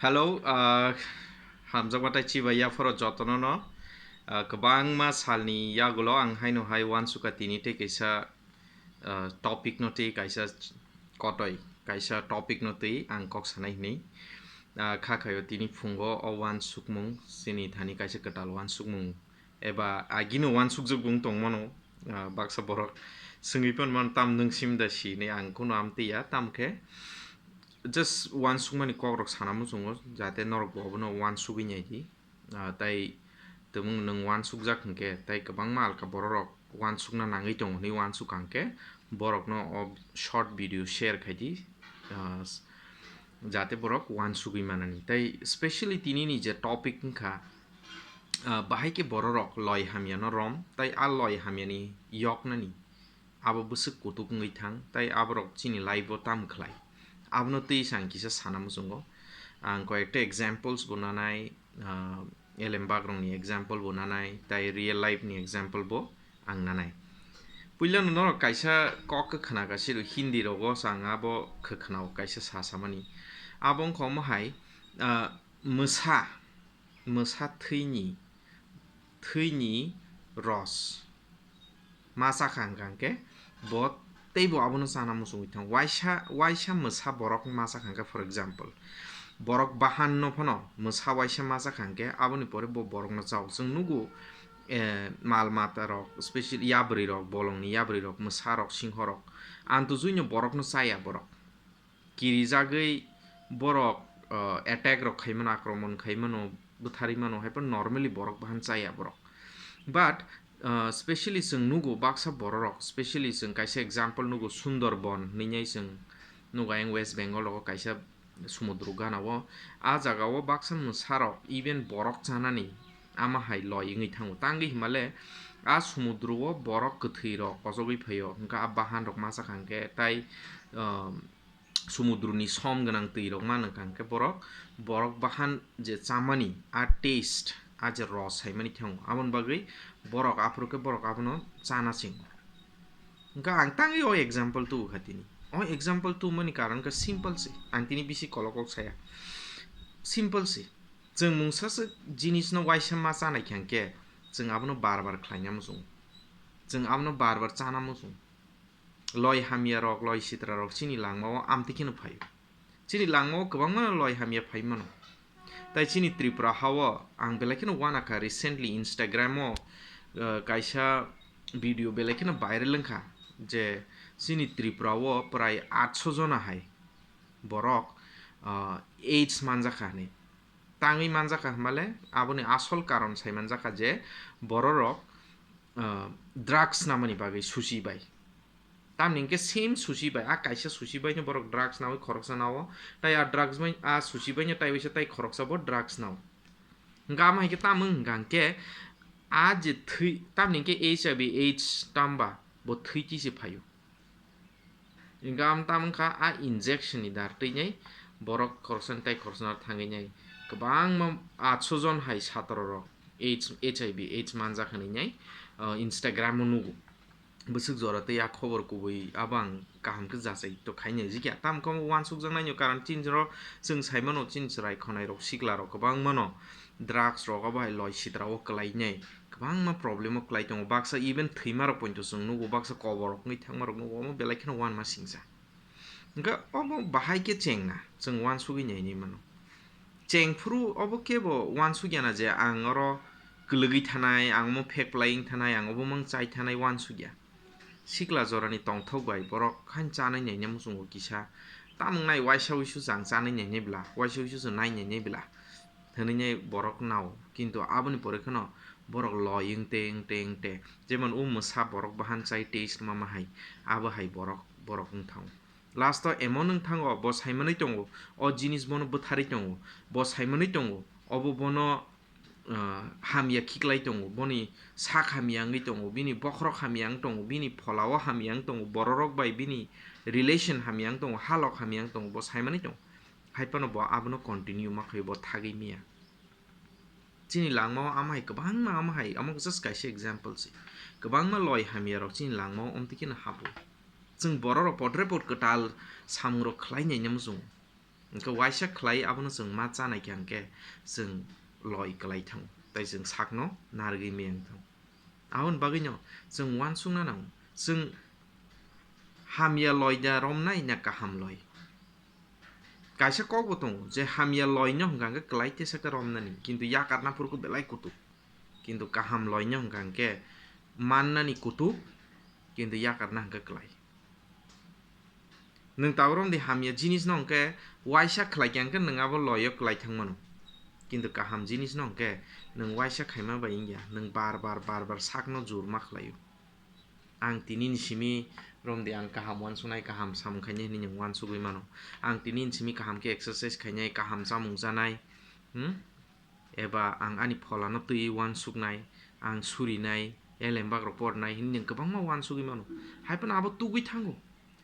Hello, hamjakbatai chibaya foro jotono no kwbangma salni yagulo ang haino hai wansuka tini te kaisa topic no te kaisa kotoi kaisa topic no te ang kok sanai ni khakhayo tini phungo o wansukmung sini thani kaisa ketal wansukmung eba agino wansukjokbung tongmano baksa borok sengipon man tam nungsim da si ne ang kuno amtiya tamke just one sukmani kokrok sanamo chungo jate norok bobono one suginyai di tai tumung nung one sukjak hingke tai kwbangma alka borok one sukna nangui tongo ni one sukangke borok no short video share khaidi jate borok one sugui manani tai specially tini ni je topic hingka bahai ke borok loi hamya no rom tai a loi hamya ni yok nani abo busuk kutuk ngai thang tai aborok chini live tam khlai abno tei sang kisa sanam jungo ang কয়েকটা examples bonanai elem bagrong ni example bonanai tai real life ni example bo ang nanai puila no kaisa kok khana ga siru hindi rogo sanga bo khkhnao kaisa sasamani abong khom hai musa musa thैनि ros masa khangkangke bot teibo abono sana musung thang waisa musa borok masa khangka for example borok bahan no phano musa waisa masa khangke aboni pore bo borok no chaw jeng nugu mal mata rok especially yabri rok bolong ni yabri rok musa rok singho rok antu juino borok no chaya borok kiri jagoi borok attack rok khaimano akromon khaimano buthari mano haipon normally borok bahan chaya borok but specially जों नुगो Baksa borok specially जों kaisa example नुगो Sundarban निnyai जों नुगा yang west bengal ro kaisa সমুদ্র গানাও आ জাগাও Baksa मुसारok even borok chanani ama hai loi ngai thango tangi himale a সমুদ্রও borok kthei rok ojogoi phaio hingka a bahan rok masa khangke tai সমুদ্রনি সম গোনাং tei rok mano kangke borok borok bahan je chamani a taste a je ros haimani thango amon bagui borok afroke borok abono chana sing hingka ang tangi o example tu khatini o example tu mani karon ka simple se ang tini bisi kolokok saya simple se जों मुंसासो जिनिस no waisa ma chanai khangke जों abono bar bar khlainam jung जों abono bar bar chanam jung loi hamya rok loi sitra rok chini langmao amtikino phaio chini langmao kwbangma loi hamya phaimano tai chini tripura hawo ang belakino wanaka recently instagram o kaisa video belakino viral lengkha je chini tripura o prai 800 jona hai borok AIDS manjaka ni tangi manjaka male aboni asol karon sai manjaka je bororok drugs namani bagai susi bai tamningke same susi bai a kaisa susi bai no borok drugs nawi khoroksa nawo tai a drugs bai a susi bai no tai wisa tai khoroksa bo drugs naw ngam hai ke tamung gangke a je thui tamningke HIV AIDS tamba bo thui ti se phayo ngam tamungka a injection ni dar tei nyai borok khoroksan tai khoroksan thangi nyai kwbangma 800 jon hai satro rok HIV AIDS manja khani nyai Instagram o nugo busuk jorate ya khobor kubui abang kaham ke jasai to khaine jikya tam kom wan suk jang naino karon tinjro जों saimano chinsrai khonai rok sikla rok kwbang mano drugs rok bai loi sitra o klai nei kwbangma problem o klai tong baksa even thima rok pointo जों nugo baksa kobor rok ngi thangma rok nugo mo belai khino wan ma singsa nga obo bahai ke chengna जों wan sugi nei ni mano chengfru obo kebo wan sugyana je ang oro kulugi thanai ang mo phek playing thanai ang obo mang chai thanai wan sugya sikla jorani tongthok bai borok khan chanai nei nem sungo kisa tamung nai waisa wisu jang chanai nei nei bla waisa wisu nai nei nei bla thani nei borok naw kintu aboni pore khano borok loying teng teng te jemon musa borok bahan chai taste mama hai abo hai borok thang last emon thango bo saimani tongo o jinis bono buthari tongo bo saimani tongo obo bono hamya khiklai tongo boni sak hamyang ngi tongo bini bokrok hamyang tongo bini pholawo hamyang tongo bororok bai bini relation hamyang tongo halok hamyang tongo bo saimani tongo haipano bo abono continue makhai bo thagi miya chini langmao amai kwbangma amai amok just kaisa example si kwbangma loi hamya rok chini langmao omtikina habu जों borok portrait ketal samro khlai nei nam jung इनखौ वाइसा खलाय आबनो जों मा जानाय के जों लय गलाय थां ताइ जों साकनो नारगै में थां आउन बागैनो जों वानसुंना नां जों hamya loi da rom nai na kaham loi kaisa kok botong je hamya loi no hangga klai te sa rom nani kintu ya karna purku belai kutu kintu kaham loi no hangga man nani kutu kintu ya karna hangga klai nung tawrom di hamya jinis no hangga waisa klai kyang ke nung abo loi klai thang mano kintu kaham jinis no hangga nung waisa khaima ba ingya nung bar bar sak no jur ma khlayo ang tinin simi rom de ang kaham wan sunai kaham sam khanye ni wan sugui mano ang tinin simi kaham ke exercise khanye kaham samung janai eba ang ani pholano tui wan sugnai ang suri nai elem bagro pornai hin gobang ma wan sugui mano haipan abo tugui thango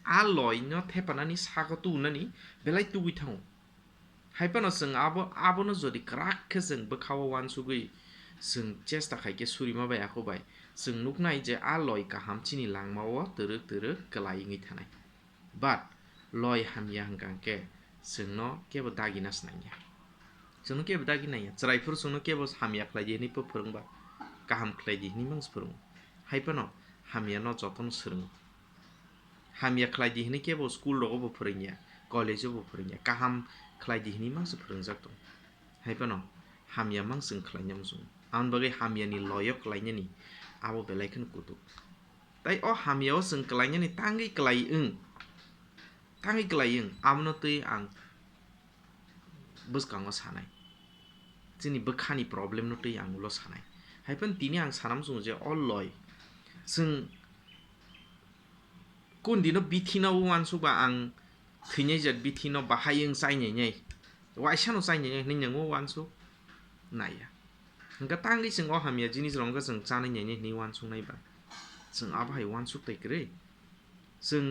a loi no thepanani sago tu nani belai tugui thango haipano जों आबोनो जदि क्राक के जों बखाव wan sugui जों चेष्टा खाइके सुरि मा बाय आखोबाय जों नुकनाय जे आ लय kaham chini langmawo तरक गलायिङै थानाय बाट लय हामिया हंगांके जोंनो केबो दागिनास नाया जोंनो केबो दागिनाया जरायफोर जोंनो केबो हामिया खलायदिनि पो फोरोंबा kaham खलायदिनि मंस फोरों हाइपनो हामिया न जतन सोरों हामिया खलायदिनि केबो स्कुल रगबो फोरोंया कॉलेजबो फोरोंया kaham खलायदिनि मंस फोरोंजाक दं हाइपनो हामिया मंस खलायनाम जों आउन बागै हामियानि लय खलायनानि abo belaikan kutu tai o hamiao जों खलायनानि tangai खलायिं amno tui ang buskango sanai जोंनि बोखानि problem no tui ang ulo sanai हाइपन तिनि आं सानाम जों जे अ लय जों कुन दिनो बिथिना wan suba ang थैनाय जत बिथिनो बाहायिं चाइनाय वाइसानो चाइनाय नि नंगो wan su नाया hingga tangi जों अ हामिया जिनिस रंगा जों जानाय नि wan sung नायबा जों आबाहाय wan suk ताइक्रे जों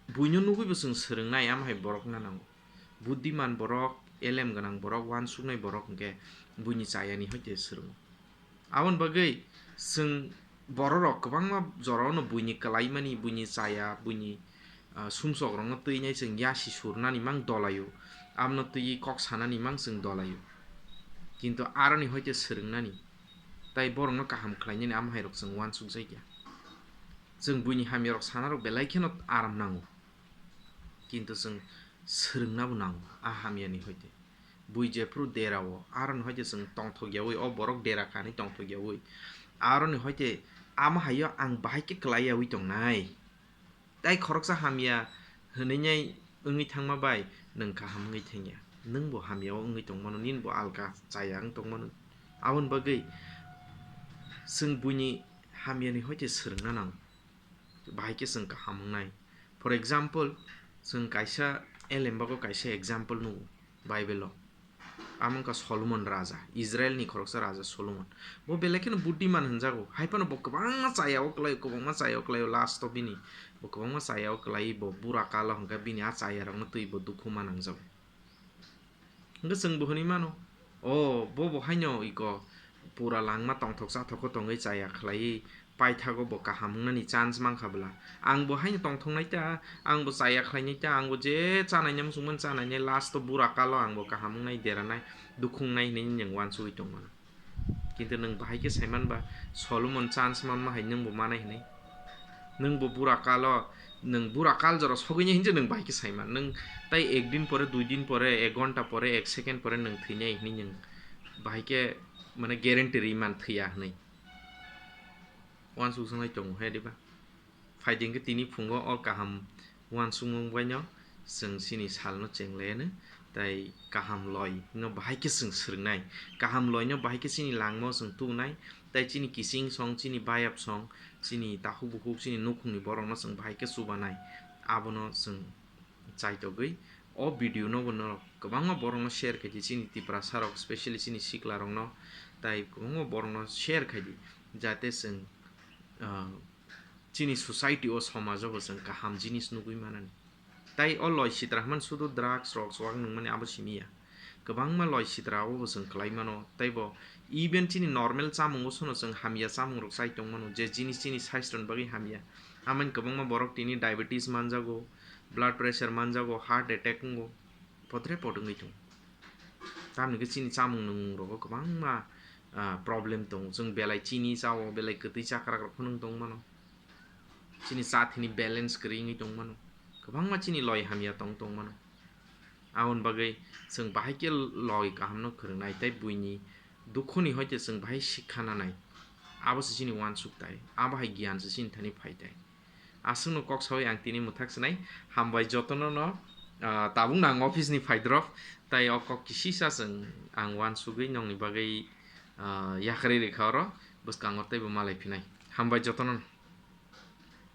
बुइनो नुगैबो जों सोलोंनाय आमहाय borok ना नांगौ बुद्धिमान borok एलेम गोनां borok wan sukनाय borok हंगे बुइनि चायानि हयते सोलों आवन बागै जों borok गोबांमा जरावनो बुइनि कलायमानि बुइनि चाया बुइनि सुमसक रंनो तैनाय जों यासि सुरनानि मां दलायो आमनो तैयि कक सानानि मां जों दलायो किन्तु आरनि हयते सोलोंनानि ताइ borokno kaham खलायनानि आमहाय रक जों wan suk जायगा जों बुइनि हामिया रक साना रक बेलायखेनो आराम नांगौ किन्तु जों सोलोंनाबो नांगौ आ हामियानि हयते बुइ जेफ्रु देरावो आरन हयते जों तंथगियावै अ borok देरा खानि तंथगियावै आरनि हयते आमहायो आं बाहायके खलायावै दंनाय ताइ खरकसा हामिया होनैनाय ओङै थांमा बाय नों kaham ओङै थांया नों बो हामियाव ओङै दंमानो निन बो आलगा जाया आं दंमानो आवन बागै जों बुइनि हामियानि हयते सोलोंना नांगौ बाहायके जों kaham ओंनाय फर एग्जाम्पल जों कायसा एलेम्बागो कायसा एग्जाम्पल नु बाइबेलाव आमंका सलोमन राजा इजराइलनि खरकसा राजा सलोमन वो बेलेखेनो बुद्धिमान होनजागौ हाइपानो बो गोबां चायाव क्लायो लास्ट अफ बिनि बो गोबां चायाव क्लायो बो बुरा काला हंगा बिनि आ चाया रंनो तै बो दुखु मानांजागौ हंगा जों बोहनि मानो ओ बो बहायनो इको पूरा langma tongthoksa thoko tongai chaya khlai paithago bo kaham nani chance mangkhabla ang bo haino tongthongnai ta ang bo chaya khlainai ta ang bo je chanai nam sungman chanai last to bura kalo ang bo kaham nai deranai dukhungnai ni nyang wan sui tongman kintu nang bahaike saiman ba solomon chance man ma hainang bo manai hinai nang bo bura kalo nang bura kal jara sogini hinje nang bahaike saiman nang tai ek din pore dui din pore ek ghonta pore ek second pore nang theinai hini nyang bahaike माने ग्यारेंटी Riemann थैया नहीं wan sung नाय दं हे दिबा फाइदिं के तिनि फुंगो और kaham wan sung बायनो जों सिनि सालनो चेंलेनो ताइ kaham लय नो बाहायके जों सोरनाय kaham लय नो बाहायके सिनि langमो जों तुनाय ताइ चिनि किसिं सं चिनि बायाब सं चिनि दाखु बुखु चिनि नुखुंनि बरंनो जों बाहायके सुबानाय आबनो जों चाइतगै ओ भिडियो नो बनो गोबां बरंनो शेयर खायदि चिनि तिप्रा सारक स्पेशली चिनि सिक्ला रंनो ताइ गोबां बरंनो शेयर खायदि जाहाथे जों चिनि सोसाइटी ओ समाजाव जों kaham जिनिस नुगै मानानि ताइ अ लय सिद्राहमान सुदु ड्राग्स रक्स वाक नंमाने आबो सिमिया गोबां मा लय सिद्रावो जों खलायमानो ताइबो इभेन चिनि नर्मेल चामुंगो सनो जों हामिया चामुं रक साइतंमानो जे जिनिस चिनि साइस्टन बागै हामिया आमान गोबां मा बरक तिनि डायबिटीज मानजागो ब्लाड प्रेसार मानजागो हार्ट एटेक गो पत्रे पदों गैथों तामनिखौ चिनि चामुं नंगौ गोबां मा प्रब्लेम दं जों बेलाय चिनि जावो बेलाय गोदै जाग्राखौ नों दं मानो चिनि साथिनि बेलेन्स गैयै दं मानो गोबां मा चिनि लय हामिया दं मानो आउन बागै जों बाहायके लय काहामनो फोरोंनाय ताइ बुइनि दुखुनि हयते जों बाहाय शिक्षानानाय आबोसो चिनि वान सुक्ताय आबाहाय गियानसो चिनि थानि फायताय आसुनो कक सय आं तिनि मुथाक्सनाय हामबाय जतनो न ताबुं नां अफिसनि फायद्रफ ताइ अकक किसिसा जों आं वान सुगै नंनि बागै याखरे रेखारो बस कांगरताय बो मालाय फिनाय हामबाय जतनो